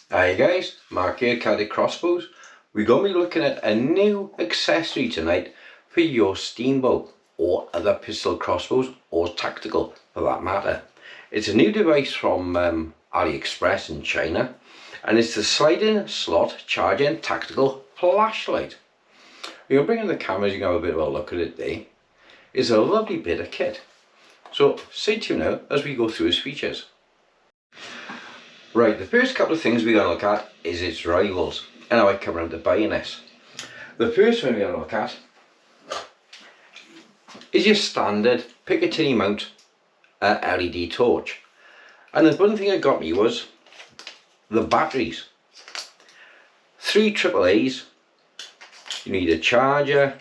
Hi guys, Mark here, Celtic Crossbows. We're going to be looking at a new accessory tonight for your Steambow or other pistol crossbows or tactical for that matter. It's a new device from AliExpress in China, and it's the sliding slot charging tactical flashlight. We're going to bring in the cameras, you can have a bit of a look at it there. It's a lovely bit of kit. So stay tuned now as we go through its features. Right, the first couple of things we're going to look at is its rivals and how I come around to buying this. The first one we're going to look at is your standard Picatinny mount LED torch. And the one thing that got me was the batteries. 3 AAAs, you need a charger,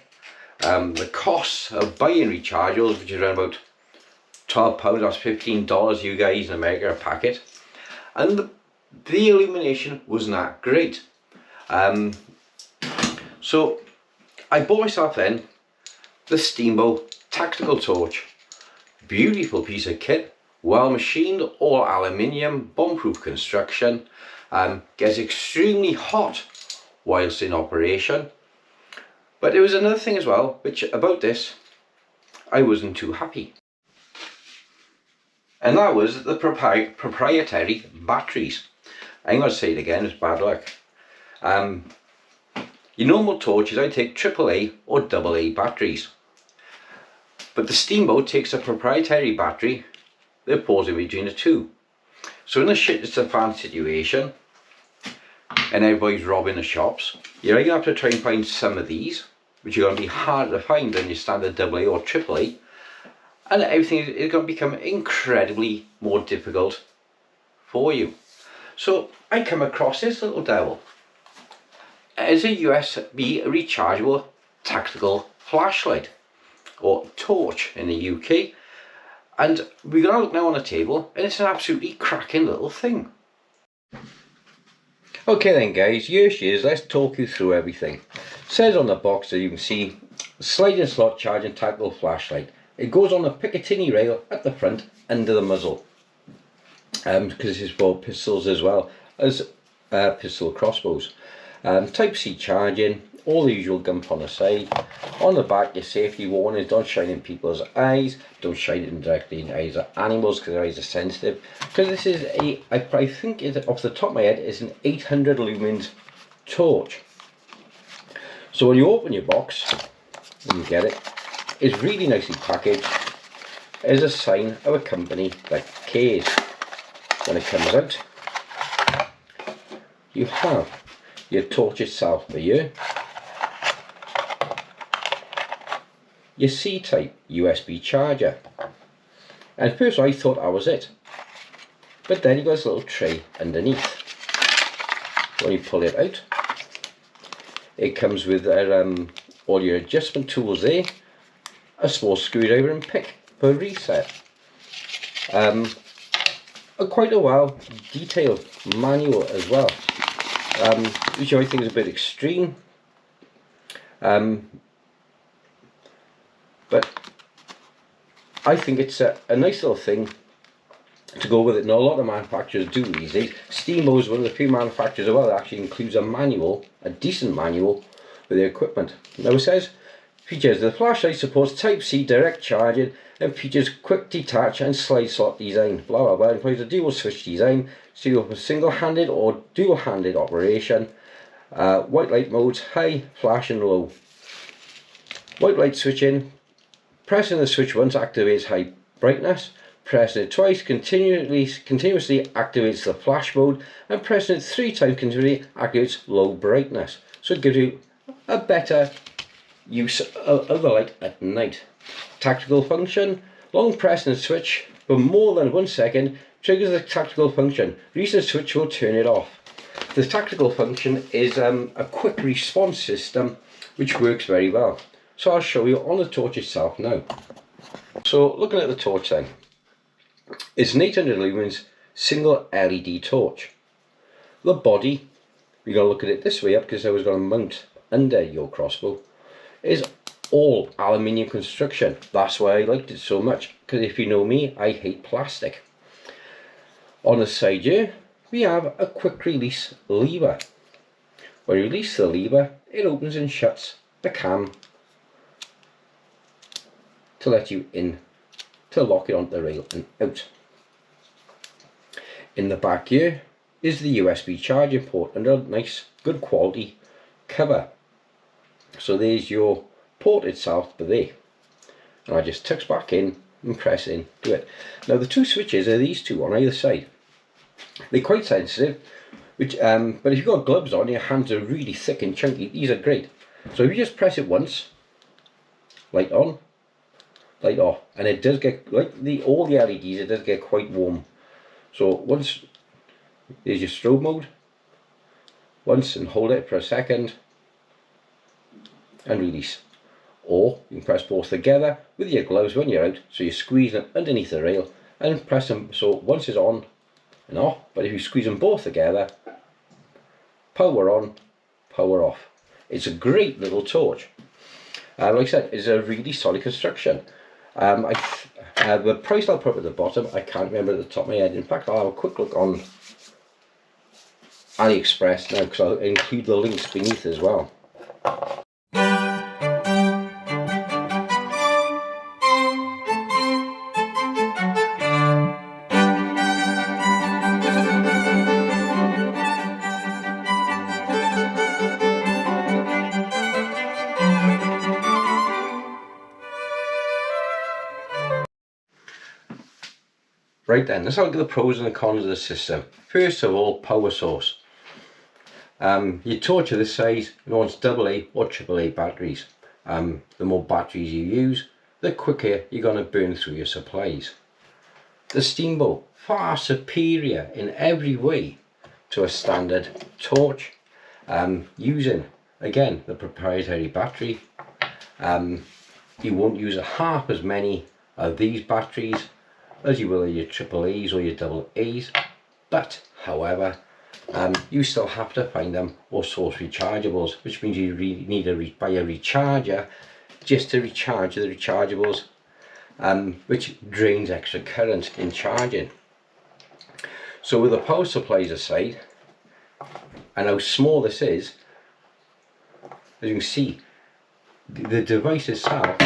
the cost of buying rechargeables, which is around about £12, that's $15 you guys in America a packet. And the illumination wasn't that great. So I bought myself then the Steambow tactical torch. Beautiful piece of kit, well machined, all aluminium, bomb-proof construction. Gets extremely hot whilst in operation. But there was another thing as well, which about this I wasn't too happy. And that was the proprietary batteries. I'm going to say it again, it's bad luck. Your normal torches, I take AAA or AA batteries. But the Steambow takes a proprietary battery that pours in between the two. So in a shit it's a fan situation, and everybody's robbing the shops, you're going to have to try and find some of these, which are going to be harder to find than your standard AA or AAA. And everything is going to become incredibly more difficult for you. So I come across this little devil. It's a USB rechargeable tactical flashlight or torch in the UK, and we're going to look now on the table, and it's an absolutely cracking little thing. Okay then guys, here she is. Let's talk you through everything. It says on the box that you can see sliding slot charging tactical flashlight. It goes on a Picatinny rail at the front under the muzzle, because this is for pistols as well as pistol crossbows. Type C charging, all the usual gump on the side. On the back, your safety warning: don't shine in people's eyes, don't shine it directly in the eyes of animals because their eyes are sensitive. Because this is I think off the top of my head, is an 800 lumens torch. So when you open your box and you get it, it's really nicely packaged as a sign of a company that cares. When it comes out, you have your torch itself for you, your C-type USB charger, and at first I thought that was it, but then you got this little tray underneath. When you pull it out, it comes with all your adjustment tools there, a small screwdriver and pick for reset. Quite a well detailed manual as well, which I think is a bit extreme, but I think it's a nice little thing to go with it. Now a lot of manufacturers do these days. Steambow is one of the few manufacturers as well that actually includes a manual, a decent manual with their equipment. Now it says, features: the flashlight supports Type C direct charging and features quick detach and slide slot design. Blah blah blah. Employs a dual switch design, suitable for single-handed or dual-handed operation. White light modes: high, flash and low. White light switching: pressing the switch once activates high brightness. Pressing it twice continuously activates the flash mode, and pressing it 3 times continuously activates low brightness. So it gives you a better use of the light at night. Tactical function: long press and switch for more than 1 second triggers the tactical function. Recent switch will turn it off. The tactical function is a quick response system which works very well. So I'll show you on the torch itself now. So looking at the torch then, it's an 800 lumens single LED torch. The body, we're going to look at it this way up because I was going to mount under your crossbow, is all aluminium construction. That's why I liked it so much, because if you know me, I hate plastic. On the side here, we have a quick release lever. When you release the lever, it opens and shuts the cam to let you in, to lock it onto the rail and out. In the back here is the USB charging port under a nice good quality cover. So there's your port itself there, and I just tucks back in and press in to it. Now the two switches are these two on either side. They're quite sensitive, which but if you've got gloves on, your hands are really thick and chunky, these are great. So if you just press it once, light on, light off, and it does get, like all the LEDs, it does get quite warm. So once, there's your strobe mode, once, and hold it for a second and release. Or you can press both together with your gloves when you're out, so you squeeze them underneath the rail and press them, so once it's on and off, but if you squeeze them both together, power on, power off. It's a great little torch. Like I said, it's a really solid construction. The price I'll put at the bottom, I can't remember at the top of my head. In fact, I'll have a quick look on AliExpress now, because I'll include the links beneath as well. Right then, let's look at the pros and the cons of the system. First of all, power source. Your torch of this size wants AA or AAA batteries. The more batteries you use, the quicker you're going to burn through your supplies. The Steambow, far superior in every way to a standard torch, using, again, the proprietary battery. You won't use half as many of these batteries as you will of your AAAs or your AA's, but however, you still have to find them or source rechargeables, which means you really need to buy a recharger just to recharge the rechargeables, which drains extra current in charging. So with the power supplies aside, and how small this is, as you can see, the device itself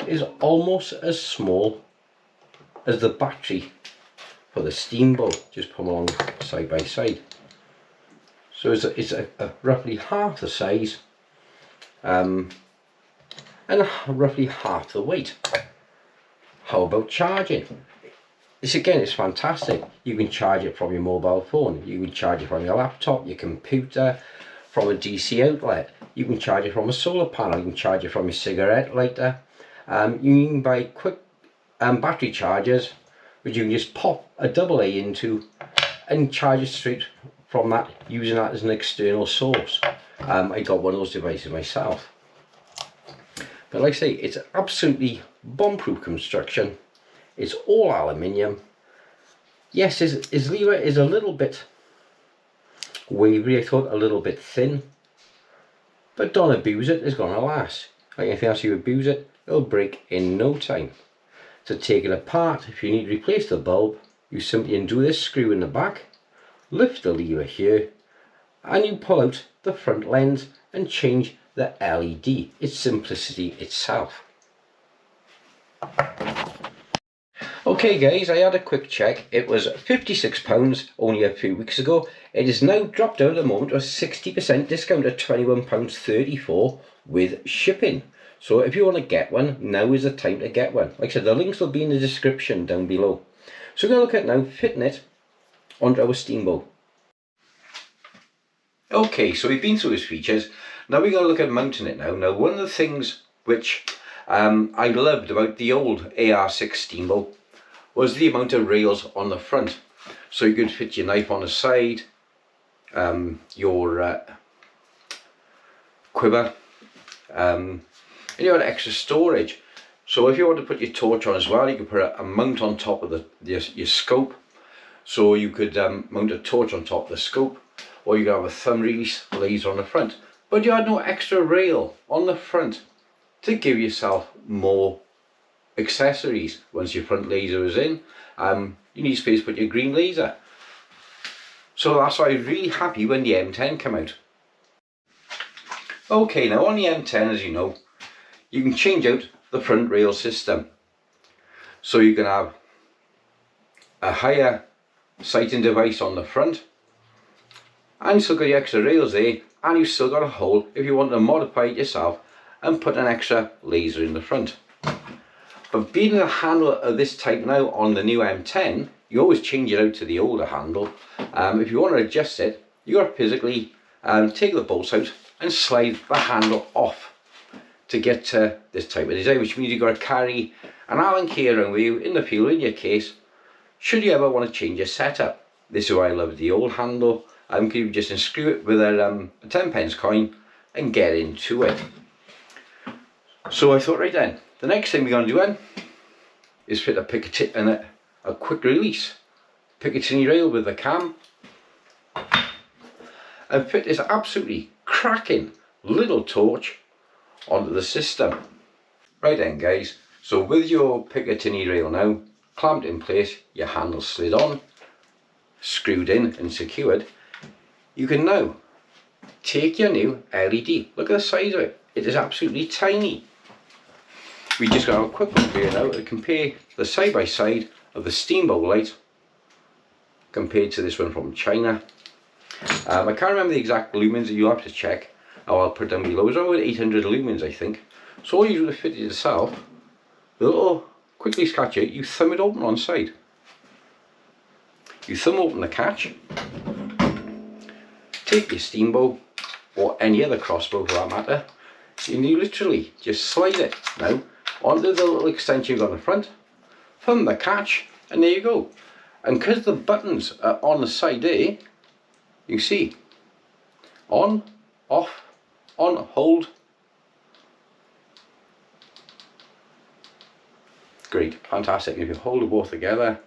is almost as small as the battery for the Steambow, just put them along side by side. So it's a roughly half the size and roughly half the weight. How about charging? This again is fantastic. You can charge it from your mobile phone, you can charge it from your laptop, your computer, from a DC outlet, you can charge it from a solar panel, you can charge it from your cigarette lighter. You can buy quick battery chargers which you can just pop a AA into and charge it straight from that, using that as an external source. I got one of those devices myself. But like I say, it's absolutely bomb-proof construction. It's all aluminium. Yes, his lever is a little bit wavery, I thought, a little bit thin. But don't abuse it, it's going to last. Like anything else, you abuse it, it'll break in no time. To take it apart, if you need to replace the bulb, you simply undo this screw in the back, lift the lever here, and you pull out the front lens and change the LED. It's simplicity itself. Okay guys, I had a quick check. It was £56 only a few weeks ago. It is now dropped down at the moment to a 60% discount at £21.34 with shipping. So if you want to get one, now is the time to get one. Like I said, the links will be in the description down below. So we're going to look at now fitting it onto our Steambow. Okay, so we've been through its features. Now we're going to look at mounting it now. Now one of the things which I loved about the old AR6 Steambow was the amount of rails on the front. So you could fit your knife on the side, your quiver, and you had extra storage. So if you want to put your torch on as well, you could put a mount on top of your scope. So you could mount a torch on top of the scope, or you could have a thumb release laser on the front. But you had no extra rail on the front to give yourself more accessories. Once your front laser is in, you need space to put your green laser. So that's why I was really happy when the M10 came out. Okay, now on the M10, as you know, you can change out the front rail system. So you can have a higher sighting device on the front, and you still got your extra rails there, and you've still got a hole if you want to modify it yourself and put an extra laser in the front. But being the handle of this type now on the new M10, you always change it out to the older handle. If you want to adjust it, you got to physically take the bolts out and slide the handle off to get to this type of design, which means you've got to carry an Allen key around with you in the field in your case should you ever want to change your setup. This is why I love the old handle. You just unscrew it with a 10p coin and get into it. So I thought, right then, the next thing we're going to do then is fit a Picatinny and a quick release Picatinny rail with the cam, and fit this absolutely cracking little torch onto the system. Right then guys, so with your Picatinny rail now clamped in place, your handle slid on, screwed in and secured, you can now take your new LED. Look at the size of it, it is absolutely tiny. We just got a quick look here now to compare the side by side of the Steambow light compared to this one from China. I can't remember the exact lumens, you'll have to check. I'll put down below. It's over 800 lumens I think. So all you do to fit it yourself, the little quick release catch here, you thumb it open on side. You thumb open the catch, take your Steambow or any other crossbow for that matter, and you literally just slide it now onto the little extension you've got on the front, thumb the catch, and there you go. And because the buttons are on the side there, you see on, off, on, hold. Great, fantastic. If you hold them both together,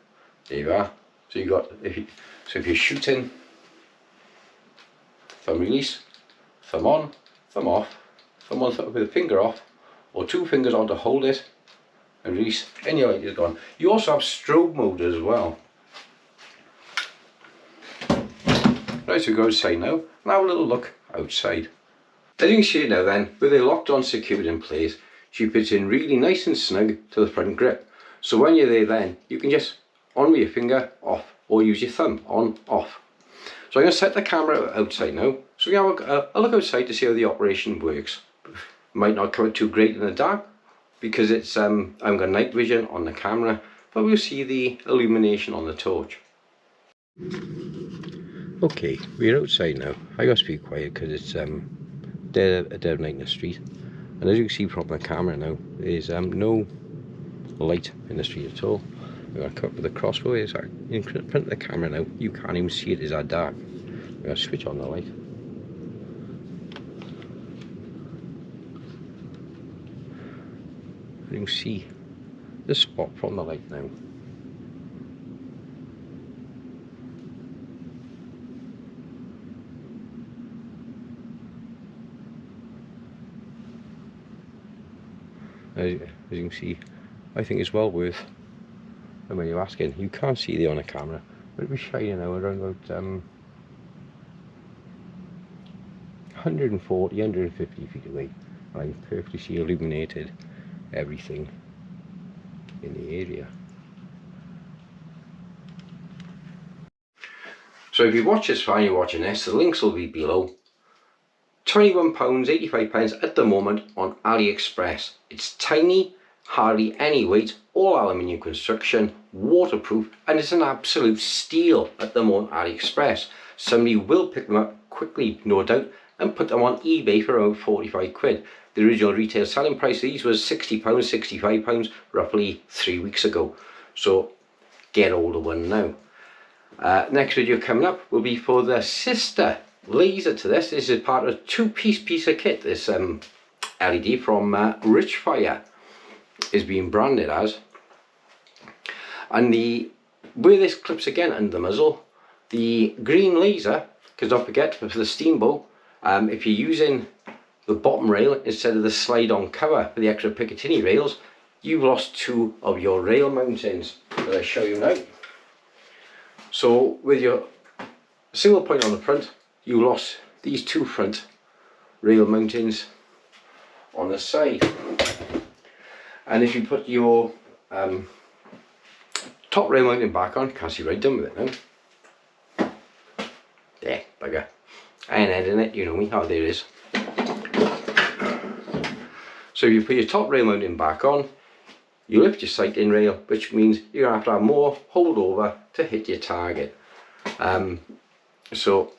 there you are. So you got, if you're shooting, thumb release, thumb on, thumb off, thumb on with a finger off, or two fingers on to hold it and release, and your light is gone. You also have strobe mode as well. Right, so we go outside now and have a little look outside. As you can see now then, with it locked on, secured in place, she fits in really nice and snug to the front grip. So when you're there then, you can just on with your finger, off, or use your thumb, on, off. So I'm going to set the camera outside now, so we have a look outside to see how the operation works. Might not come out too great in the dark, because it's I've got night vision on the camera, but we'll see the illumination on the torch. Okay, we're outside now. I got to be quiet because it's dead of night in the street, and as you can see from the camera now, there's no light in the street at all. I'm going to cut with the crossbow. Is in front of the camera now. You can't even see it, it's that dark. I'm going to switch on the light. You can see the spot from the light now. As you can see, I think it's well worth. And when you're asking, you can't see the on the camera, but it'll be shining now around about 140, 150 feet away, and I can perfectly see illuminated everything in the area. So if you watch this far, you're watching this, the links will be below. £21.85 at the moment on AliExpress. It's tiny, hardly any weight, all aluminium construction, waterproof, and it's an absolute steal at the moment on AliExpress. Somebody will pick them up quickly, no doubt, and put them on eBay for around 45 quid. The original retail selling price of these was £60, £65 roughly 3 weeks ago. So get hold of one now. Next video coming up will be for the sister laser to this. This is part of a two-piece of kit. This LED from Richfire is being branded as, and where this clips again under the muzzle, the green laser, because don't forget for the Steambow, if you're using the bottom rail instead of the slide-on cover for the extra Picatinny rails, you've lost two of your rail mountings that I show you now. So with your single point on the front, you lost these two front rail mountings on the side. And if you put your top rail mounting back on, can't see right done with it now. There, bugger. I ain't ending it, you know me. Oh, there it is. So if you put your top rail mounting back on, you lift your sighting rail, which means you're going to have more holdover to hit your target. So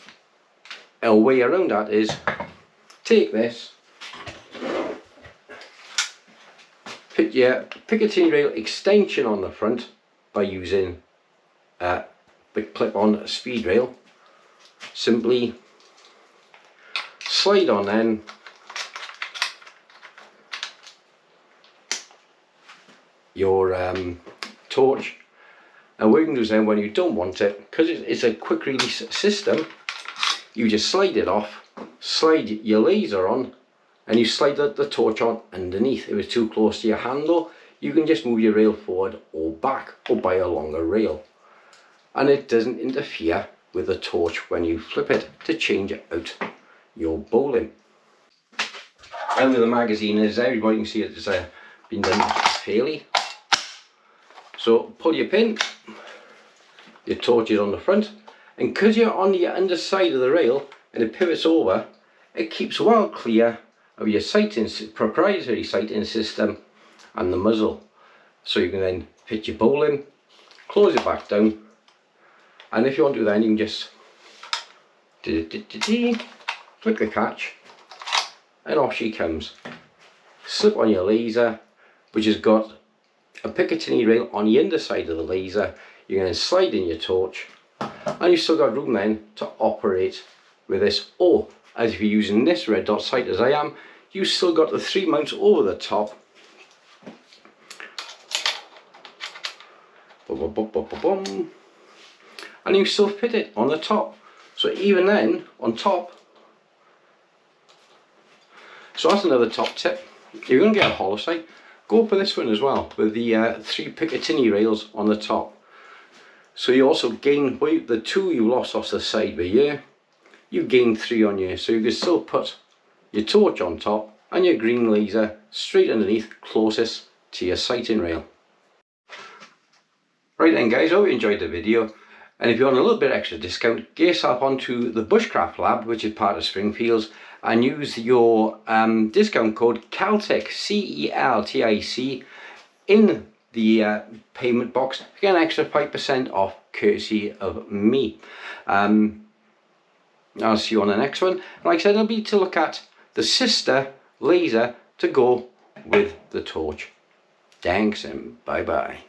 a way around that is take this, put your Picatinny rail extension on the front by using the clip-on speed rail. Simply slide on then your torch, and what you can do is then, when you don't want it, because it's a quick release system, you just slide it off, slide your laser on, and you slide the torch on underneath. If it's too close to your handle, you can just move your rail forward or back, or buy a longer rail, and it doesn't interfere with the torch when you flip it to change out your bowling. And with the magazine, as everybody can see, it's been done fairly. So pull your pin, your torch is on the front, and because you're on the underside of the rail and it pivots over, it keeps well clear of your sighting, proprietary sighting system and the muzzle. So you can then fit your bowl in, close it back down, and if you want to then, you can just flick the catch and off she comes. Slip on your laser, which has got a Picatinny rail on the underside of the laser. You can then slide in your torch, and you've still got room then to operate with this. Or, as if you're using this red dot sight as I am, you've still got the 3 mounts over the top. And you still fit it on the top. So even then, on top, so that's another top tip. If you're going to get a hollow sight, go for this one as well, with the 3 Picatinny rails on the top. So you also gain, well, the 2 you lost off the side of here, you gain 3 on here. So you can still put your torch on top and your green laser straight underneath, closest to your sighting rail. Right then guys, I hope you enjoyed the video, and if you want a little bit extra discount, get yourself onto the Bushcraft Lab, which is part of Springfields, and use your discount code CELTIC, C-E-L-T-I-C, in the payment box to get an extra 5% off, courtesy of me. I'll see you on the next one. Like I said, it'll be to look at the sister laser to go with the torch. Thanks and bye bye.